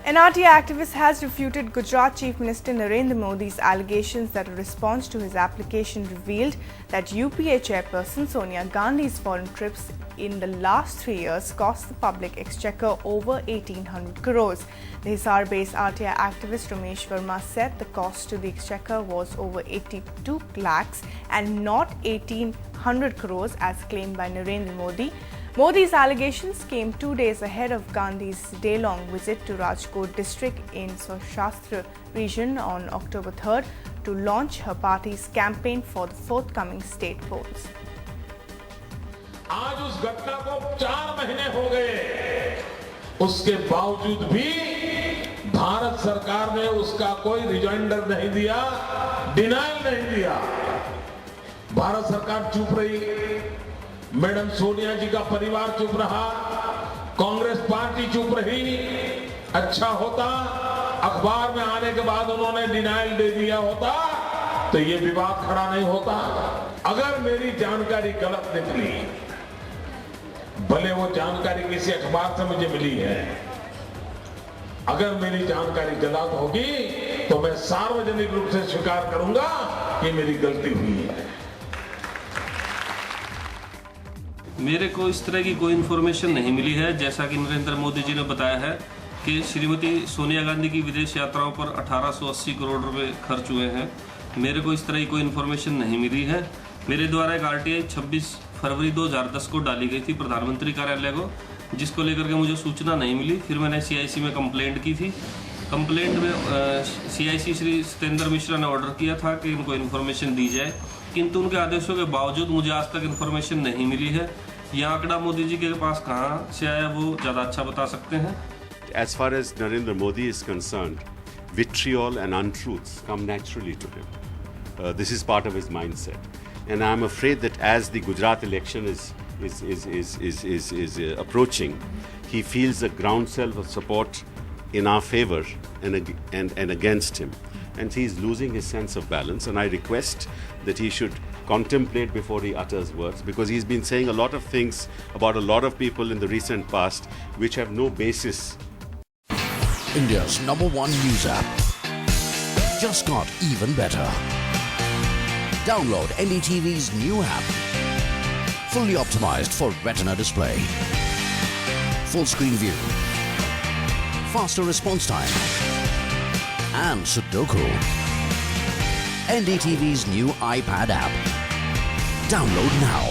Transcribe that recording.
An RTI activist has refuted Gujarat Chief Minister Narendra Modi's allegations that a response to his application revealed that UPA chairperson Sonia Gandhi's foreign trips in the last 3 years cost the public exchequer over 1,800 crores. The Hisar-based RTI activist Ramesh Verma said the cost to the exchequer was over 82 lakhs and not 1,800 crores as claimed by Narendra Modi. Modi's allegations came 2 days ahead of Gandhi's day-long visit to Rajkot district in Saurashtra region on October 3rd to launch her party's campaign for the forthcoming state polls. आज उस घटना को 4 महीने हो गए, उसके बावजूद भी भारत सरकार ने उसका कोई रिमाइंडर नहीं दिया, डिनायल नहीं दिया। भारत सरकार चुप रही, मैडम सोनिया जी का परिवार चुप रहा, कांग्रेस पार्टी चुप रही। अच्छा होता अखबार में आने के बाद उन्होंने डिनायल दे दिया होता तो ये विवाद खड़ा नहीं होता। अगर मेरी जानकारी गलत निकली, भले वो जानकारी किसी अखबार से मुझे मिली है, अगर मेरी जानकारी गलत होगी तो मैं सार्वजनिक रूप से स्वीकार करूंगा कि मेरी गलती हुई है। मेरे को इस तरह की कोई इन्फॉर्मेशन नहीं मिली है। जैसा कि नरेंद्र मोदी जी ने बताया है कि श्रीमती सोनिया गांधी की विदेश यात्राओं पर 1880 करोड़ रुपए खर्च हुए हैं। मेरे को इस तरह की कोई इन्फॉर्मेशन नहीं मिली है। मेरे द्वारा एक RTI 26 फरवरी 2010 को डाली गई थी प्रधानमंत्री कार्यालय को, जिसको लेकर के मुझे सूचना नहीं मिली। फिर मैंने CIC में कंप्लेंट की थी। कंप्लेंट में CIC श्री सत्येंद्र मिश्रा ने ऑर्डर किया था कि इनको इन्फॉर्मेशन दी जाए, किंतु उनके आदेशों के बावजूद मुझे आज तक इन्फॉर्मेशन नहीं मिली है। यह आंकड़ा मोदी जी के पास कहाँ से आया वो ज़्यादा अच्छा बता सकते हैं। As far as Narendra Modi is concerned, vitriol and untruths come naturally to him. This is part of his mindset, and I am afraid that as the Gujarat election is approaching, he feels a groundswell of support in our favor and against him, and he is losing his sense of balance. And I request that he should contemplate before he utters words, because he's been saying a lot of things about a lot of people in the recent past which have no basis. India's #1 news app just got even better. Download NDTV's new app, fully optimized for Retina display, full screen view, faster response time, and Sudoku. NDTV's new iPad app. Download now.